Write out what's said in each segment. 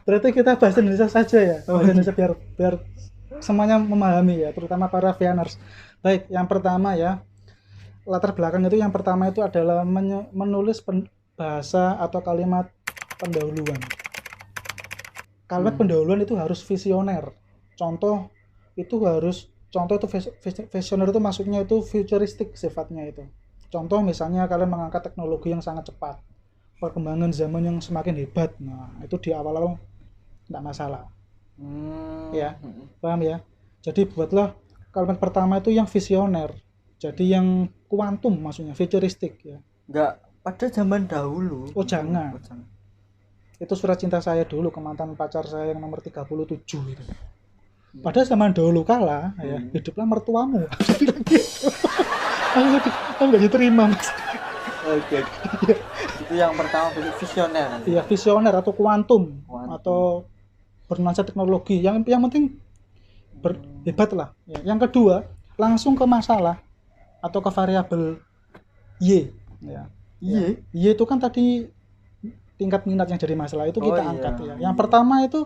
Berarti kita bahasa Indonesia saja ya. Bahasa Indonesia biar semuanya memahami ya, terutama para Vianers. Baik, yang pertama ya, latar belakang itu yang pertama itu adalah menulis bahasa atau kalimat pendahuluan. Kalimat pendahuluan itu harus visioner. Contoh itu visioner itu maksudnya itu futuristik sifatnya itu. Contoh misalnya kalian mengangkat teknologi yang sangat cepat, perkembangan zaman yang semakin hebat. Nah, itu di awal-awal tidak masalah. Ya, paham ya? Jadi buatlah kalimat pertama itu yang visioner. Jadi yang kuantum maksudnya, futuristik ya. Enggak pada zaman dahulu. Oh, jangan. Itu surat cinta saya dulu ke mantan pacar saya yang nomor 37 itu. Pada zaman dahulu kala ya, hiduplah mertuamu. Aku nggak diterima, Mas. Oke. Itu yang pertama, visioner. Iya, visioner atau kuantum atau bernuansa teknologi. Yang penting hebat lah. Ya. Yang kedua, langsung ke masalah atau ke variabel Y. Ya. Y itu kan tadi tingkat minat yang jadi masalah itu kita angkat ya. Yang pertama itu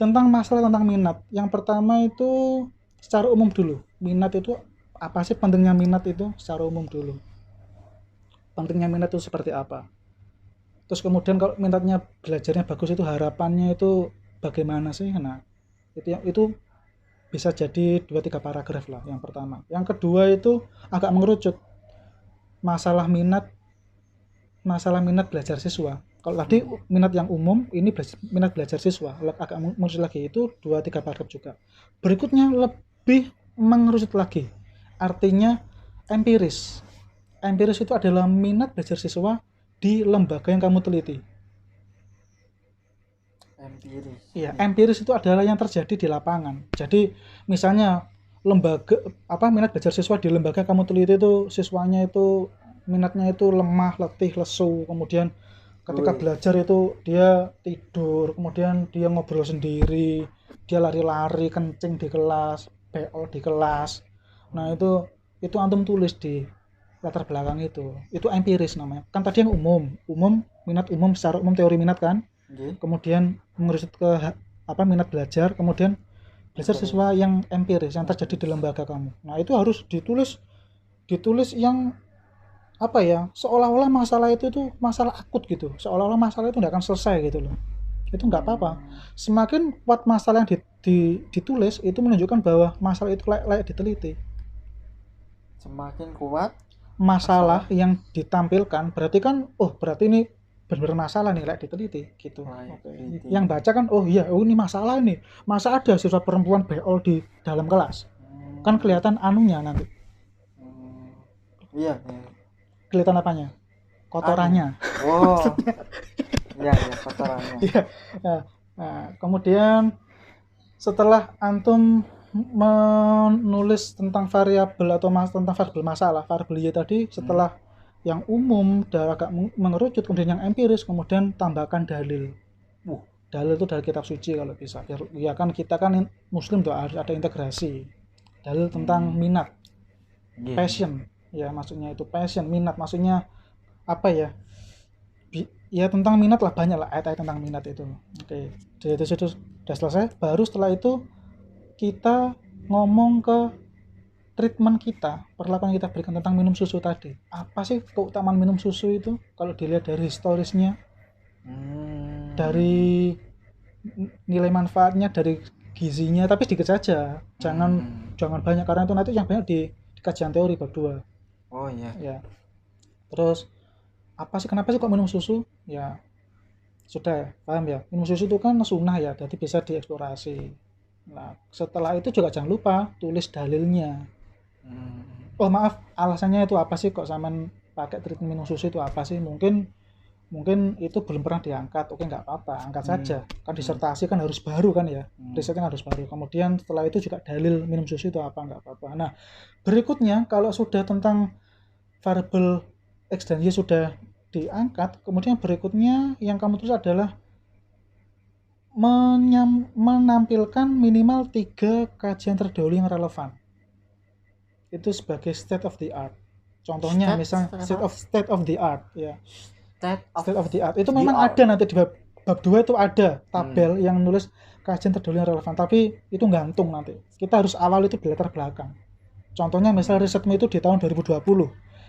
tentang masalah tentang minat. Yang pertama itu secara umum dulu. Minat itu apa sih, pentingnya minat itu secara umum dulu. Pentingnya minat itu seperti apa? Terus kemudian kalau minatnya belajarnya bagus itu harapannya itu bagaimana sih? Nah, itu bisa jadi 2-3 paragraf lah yang pertama. Yang kedua itu agak mengerucut. Masalah minat belajar siswa. Kalau tadi minat yang umum, ini minat belajar siswa. Agak mengerucut lagi, itu 2-3 paragraf juga. Berikutnya lebih mengerucut lagi. Artinya empiris. Empiris itu adalah minat belajar siswa di lembaga yang kamu teliti. Empiris. Iya, empiris itu adalah yang terjadi di lapangan. Jadi misalnya minat belajar siswa di lembaga kamu teliti itu siswanya itu minatnya itu lemah, letih, lesu, kemudian ketika belajar itu dia tidur, kemudian dia ngobrol sendiri, dia lari-lari kencing di kelas, BO di kelas. Nah, itu antum tulis di latar belakang itu empiris namanya. Kan tadi yang umum, minat umum secara umum, teori minat kan. Kemudian mengerucut ke minat belajar, kemudian belajar siswa yang empiris yang terjadi di lembaga kamu. Nah, itu harus ditulis yang seolah-olah masalah itu tuh masalah akut gitu, seolah-olah masalah itu tidak akan selesai gitu loh. Itu nggak apa-apa. Semakin kuat masalah yang ditulis, itu menunjukkan bahwa masalah itu layak diteliti. Semakin kuat masalah yang ditampilkan, berarti ini benar-benar masalah nih, layak diteliti gitu. Okay. Yang baca kan, ini masalah nih, masa ada siswa perempuan beol di dalam kelas. Kan kelihatan anunya nanti. Iya. Kelihatan apanya? Kotorannya. Iya, kotorannya. Iya. Nah, kemudian setelah antum menulis tentang variabel atau tentang variabel masalah, variabel Y tadi, setelah yang umum dan agak mengerucut, kemudian yang empiris, kemudian tambahkan dalil. Dalil itu dari kitab suci kalau bisa. Ya kan kita kan muslim tuh harus ada integrasi. Dalil tentang minat. Passion. Ya maksudnya itu passion, minat, maksudnya apa ya? Ya tentang minat lah, banyak lah ayat-ayat tentang minat itu. Oke. Jadi itu sudah selesai. Baru setelah itu kita ngomong ke treatment kita, perlakuan kita berikan tentang minum susu tadi. Apa sih keutamaan minum susu itu? Kalau dilihat dari historisnya, dari nilai manfaatnya, dari gizinya, tapi sedikit saja. Jangan banyak, karena itu nanti yang banyak di kajian teori berdua. Oh iya. Ya. Terus kenapa sih kok minum susu? Ya sudah paham ya. Minum susu itu kan sunnah ya, jadi bisa dieksplorasi. Nah, setelah itu juga jangan lupa tulis dalilnya. Oh maaf, alasannya itu apa sih kok sampean pakai treatment minum susu itu apa sih? Mungkin itu belum pernah diangkat. Oke, nggak apa-apa, angkat saja. Kan disertasi kan harus baru kan ya, risetnya harus baru. Kemudian setelah itu juga dalil minum susu itu apa, nggak apa-apa. Nah, berikutnya kalau sudah tentang variabel X dan Y sudah diangkat, kemudian berikutnya yang kamu tulis adalah menampilkan minimal 3 kajian terdahulu yang relevan. Itu sebagai state of the art. Contohnya misalnya state of the art ya. State of the art itu memang ada nanti di bab 2 itu ada tabel yang nulis kajian terdahulu yang relevan, tapi itu gantung nanti. Kita harus awal itu di latar belakang. Contohnya misal risetmu itu di tahun 2020.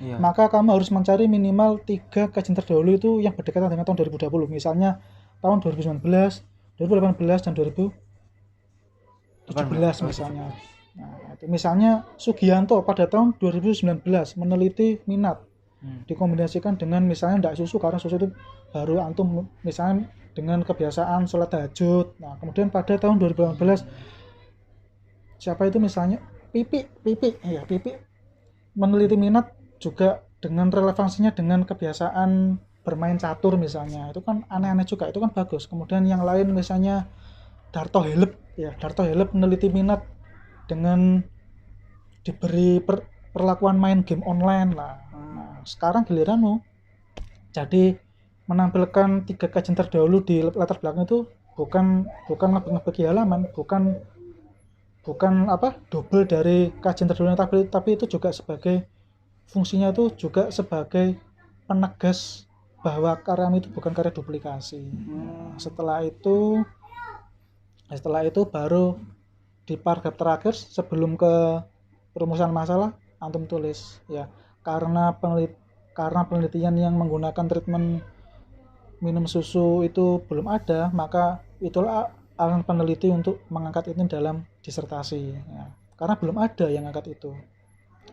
Iya. Maka kamu harus mencari minimal 3 kajian terdahulu itu yang berdekatan dengan tahun 2020. Misalnya tahun 2019, 2018 dan 2017 misalnya. Nah, itu misalnya Sugianto pada tahun 2019 meneliti minat. Dikombinasikan dengan misalnya ndak susu, karena susu itu baru antum misalnya dengan kebiasaan sholat tahajud. Nah, kemudian pada tahun 2018 siapa itu misalnya Pipi meneliti minat juga dengan relevansinya dengan kebiasaan bermain catur misalnya. Itu kan aneh-aneh juga, itu kan bagus. Kemudian yang lain misalnya Darto Helep meneliti minat dengan diberi perlakuan main game online lah. Nah, sekarang giliranmu. Jadi menampilkan 3 kajian terdahulu di latar belakang itu bukan ngebagi halaman, bukan double dari kajian terdahulu tapi itu juga sebagai fungsinya itu juga sebagai penegas bahwa karyamu itu bukan karya duplikasi. Setelah itu baru di paragraf terakhir sebelum ke perumusan masalah antum tulis ya, karena penelitian yang menggunakan treatment minum susu itu belum ada, maka itulah alasan peneliti untuk mengangkat itu dalam disertasi ya. Karena belum ada yang angkat itu.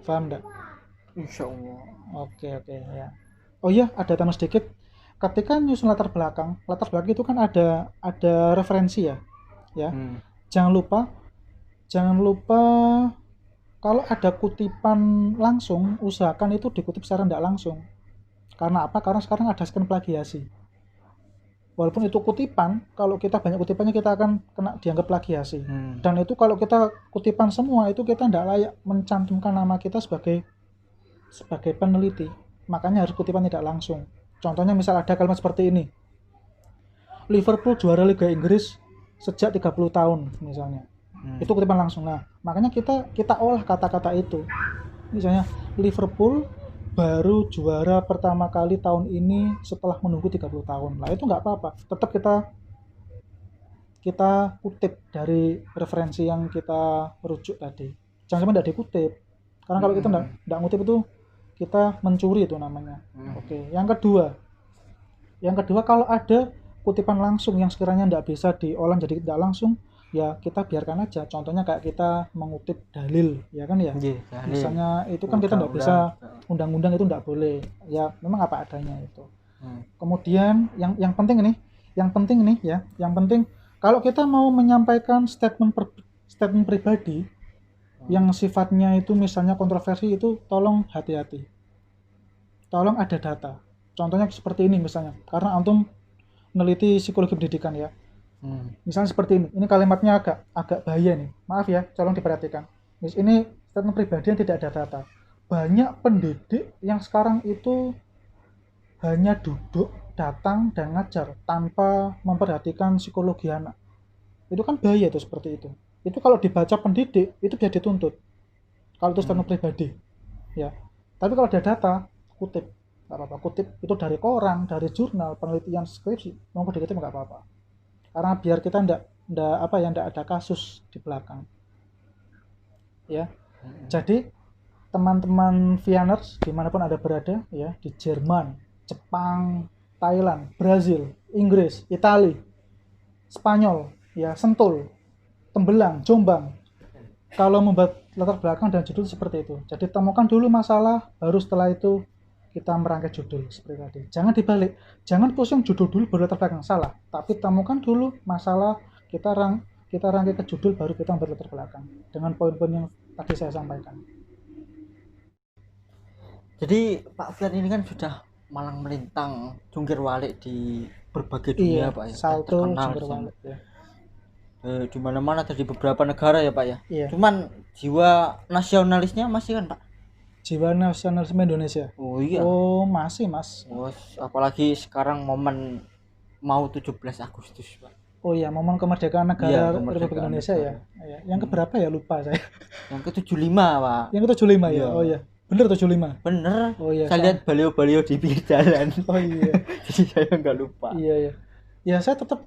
Paham enggak? Insyaallah. Oke ya. Oh iya, ada tambah sedikit. Ketika nyusun latar belakang itu kan ada referensi ya. Ya. Jangan lupa kalau ada kutipan langsung, usahakan itu dikutip secara tidak langsung. Karena apa? Karena sekarang ada scan plagiasi. Walaupun itu kutipan, kalau kita banyak kutipannya kita akan kena dianggap plagiasi. Dan itu kalau kita kutipan semua, itu kita tidak layak mencantumkan nama kita sebagai peneliti. Makanya harus kutipan tidak langsung. Contohnya misal ada kalimat seperti ini. Liverpool juara Liga Inggris sejak 30 tahun misalnya. Itu kutipan langsung. Nah, makanya kita olah kata-kata itu. Misalnya Liverpool baru juara pertama kali tahun ini setelah menunggu 30 tahun. Lah itu nggak apa-apa. Tetap kita kutip dari referensi yang kita rujuk tadi. Jangan sampai tidak dikutip. Karena kalau kita tidak ngutip itu kita mencuri itu namanya. Oke. Yang kedua kalau ada kutipan langsung yang sekiranya tidak bisa diolah jadi tidak langsung, ya kita biarkan aja. Contohnya kayak kita mengutip dalil, ya kan ya. Misalnya itu kan kita tidak bisa, undang-undang itu tidak boleh. Ya memang apa adanya itu. Kemudian yang penting kalau kita mau menyampaikan statement pribadi yang sifatnya itu misalnya kontroversi, itu tolong hati-hati. Tolong ada data. Contohnya seperti ini misalnya, karena antum meneliti psikologi pendidikan ya. Misalnya seperti ini. Ini kalimatnya agak bahaya nih. Maaf ya, tolong diperhatikan. Ini statement pribadi yang tidak ada data. Banyak pendidik yang sekarang itu hanya duduk, datang dan ngajar tanpa memperhatikan psikologi anak. Itu kan bahaya itu seperti itu. Itu kalau dibaca pendidik itu bisa dituntut. Kalau itu statement pribadi, ya. Tapi kalau ada data, kutip, nggak apa-apa. Kutip itu dari koran, dari jurnal, penelitian skripsi, mau dikutip nggak apa-apa. Karena biar kita ndak ada kasus di belakang. Ya. Jadi teman-teman Vianers dimanapun ada berada, ya, di Jerman, Jepang, Thailand, Brazil, Inggris, Italia, Spanyol, ya, Sentul, Tembelang, Jombang. Kalau membuat latar belakang dan judul seperti itu. Jadi temukan dulu masalah, baru setelah itu kita merangkai judul seperti tadi. Jangan dibalik. Jangan pusing judul dulu baru latar belakang, salah. Tapi temukan dulu masalah, kita rangkai ke judul baru kita membuat latar belakang dengan poin-poin yang tadi saya sampaikan. Jadi Pak Fian ini kan sudah malang melintang, jungkir balik di berbagai dunia, Pak ya. Salto jungkir balik ya. Di mana-mana, di beberapa negara ya Pak ya. Iya. Cuman jiwa nasionalisnya masih kan Pak? Jiwa nasionalisme Indonesia. Oh iya. Oh masih Mas. Oh, apalagi sekarang momen mau 17 Agustus Pak. Oh iya, momen kemerdekaan negara Republik Indonesia negara. Ya. Yang keberapa ya lupa saya. Yang ke-75 Pak. Yang ke-75 ya. Oh iya. Bener 75. Bener. Oh iya. Saya lihat baliho-baliho di pinggir jalan. Oh iya. Jadi saya nggak lupa. Iya. Ya saya tetap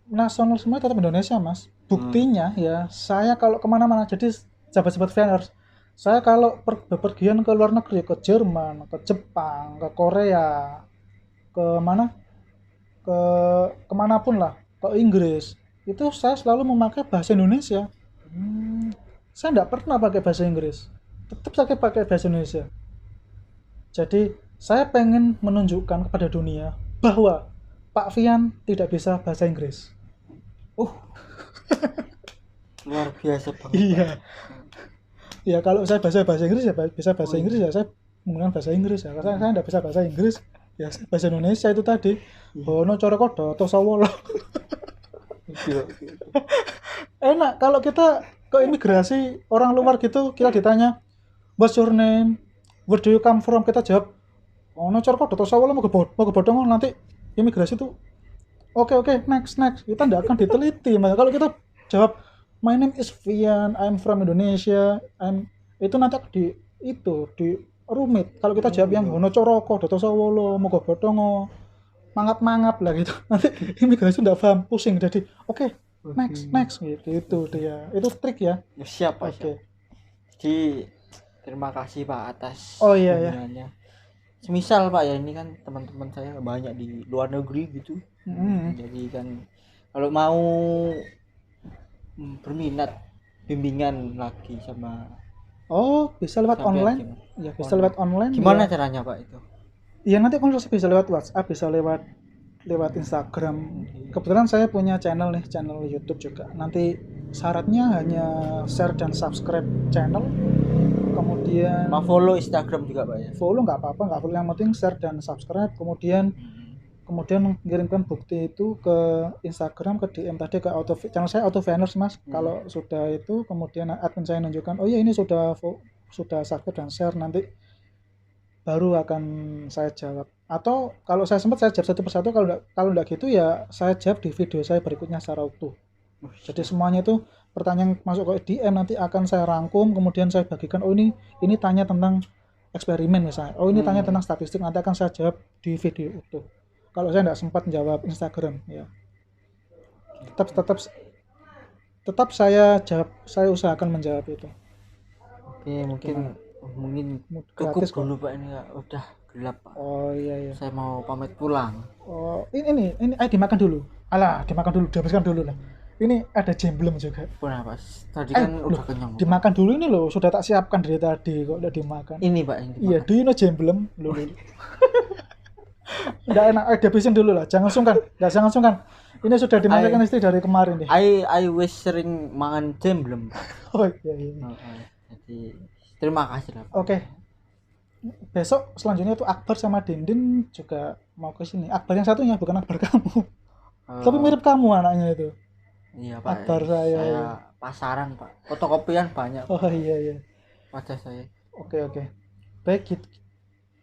nasionalisme tetap Indonesia mas. Buktinya ya saya kalau kemana-mana, jadi sahabat-sahabat Veners, saya kalau bepergian ke luar negeri, ke Jerman, ke Jepang, ke Korea, ke mana, ke kemanapun lah, ke Inggris, itu saya selalu memakai bahasa Indonesia. Saya tidak pernah pakai bahasa Inggris, tetap saya pakai bahasa Indonesia. Jadi saya pengen menunjukkan kepada dunia bahwa Pak Fian tidak bisa bahasa Inggris. Luar biasa banget. Iya. Ya kalau saya bahasa Inggris ya bisa bahasa Inggris ya, saya menggunakan bahasa Inggris ya. Karena saya tidak bisa bahasa Inggris, ya bahasa Indonesia itu tadi. Bono coro kodo atau sawolo. Enak kalau kita ke imigrasi orang luar gitu, kita ditanya what's your name, where do you come from, kita jawab ono coro kodo atau sawolo mau kebodong nanti imigrasi itu oke next kita tidak akan diteliti. Maka kalau kita jawab my name is Fian, I'm from Indonesia, itu nanti di rumit. Kalau kita jawab yang ono coroko, doto sawolo, mogo bodongo, mangap lah gitu, nanti imigrasi tidak paham, pusing. Jadi next gitu dia. Itu trik ya. Siap Pak. Oke. Jadi terima kasih Pak atas iya. Semisal Pak ya, ini kan teman-teman saya banyak di luar negeri gitu. Jadi kan kalau mau berminat bimbingan lagi sama bisa lewat online gimana? Ya bisa lewat online. Gimana ya. caranya Pak itu? Ya nanti konsultasi bisa lewat WhatsApp, bisa lewat Instagram. Kebetulan saya punya channel YouTube juga. Nanti syaratnya hanya share dan subscribe channel, kemudian follow Instagram juga Pak ya? Follow nggak apa-apa, nggak perlu, yang penting share dan subscribe, kemudian mengirimkan bukti itu ke Instagram, ke DM tadi, ke channel saya Auto Veners mas. Kalau sudah itu, kemudian admin saya menunjukkan oh iya ini sudah subscribe dan share, nanti baru akan saya jawab. Atau kalau saya sempat saya jawab satu persatu, kalau enggak gitu ya saya jawab di video saya berikutnya secara utuh. Jadi semuanya itu pertanyaan masuk ke DM nanti akan saya rangkum, kemudian saya bagikan. Oh ini tanya tentang eksperimen misalnya, oh ini tanya tentang statistik, nanti akan saya jawab di video utuh. Kalau saya enggak sempat menjawab Instagram ya tetap saya jawab, saya usahakan menjawab itu. Oke, mungkin cukup dulu Pak, ini udah gelap Pak. Oh iya. Saya mau pamit pulang. Oh ini dimakan dulu. Dimakan dulu, dihabiskan dulu lah. Ini ada jemblem juga. Kenapa? Tadi kan udah kenyang. Dimakan dulu ini loh, sudah tak siapkan dari tadi kok udah dimakan. Ini Pak, ini. Iya, do you know jemblem? Enggak enak, dihabisin dulu lah. Jangan sungkan. Ini sudah dimakan istri dari kemarin nih. I wish sering makan jemblem. Oh iya. Jadi terima kasih lah Pak. Oke. Besok selanjutnya itu Akbar sama Dindin juga mau ke sini. Akbar yang satunya, bukan Akbar kamu. Tapi mirip kamu anaknya itu. Iya Pak. Akbar saya pasaran Pak. Fotokopian banyak. Oh iya. Wajah saya. Oke. Baik gitu.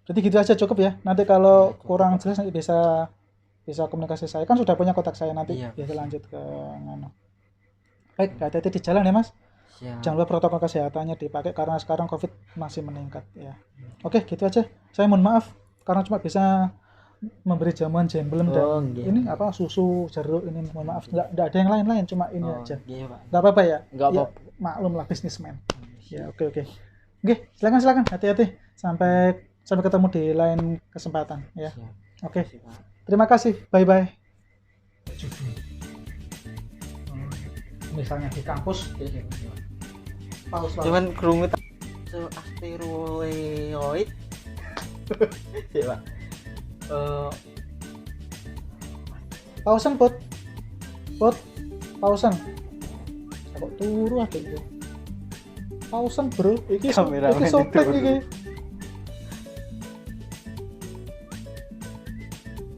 Jadi gitu aja cukup ya. Nanti kalau kurang jelas nanti bisa komunikasi saya. Kan sudah punya kontak saya, nanti bisa lanjut ke mana. Baik, hati-hati di jalan ya Mas. Siap. Jangan lupa protokol kesehatannya dipakai karena sekarang Covid masih meningkat ya. Oke, gitu aja. Saya mohon maaf karena cuma bisa memberi jamuan jemblem dan ini susu jeruk ini, mohon maaf. Enggak ada yang lain-lain, cuma ini aja. Iya, Pak. Enggak apa-apa ya? Enggak apa-apa. Ya, maklum lah bisnismen. Ya, oke. Oke, silakan. Hati-hati. Sampai ketemu di lain kesempatan ya. Oke. Terima kasih. Bye. Misalnya di kampus cuman kerungu asteroid ya Pak. Pausan pot pausan kok turu aja itu pausan bro, iki sotek iki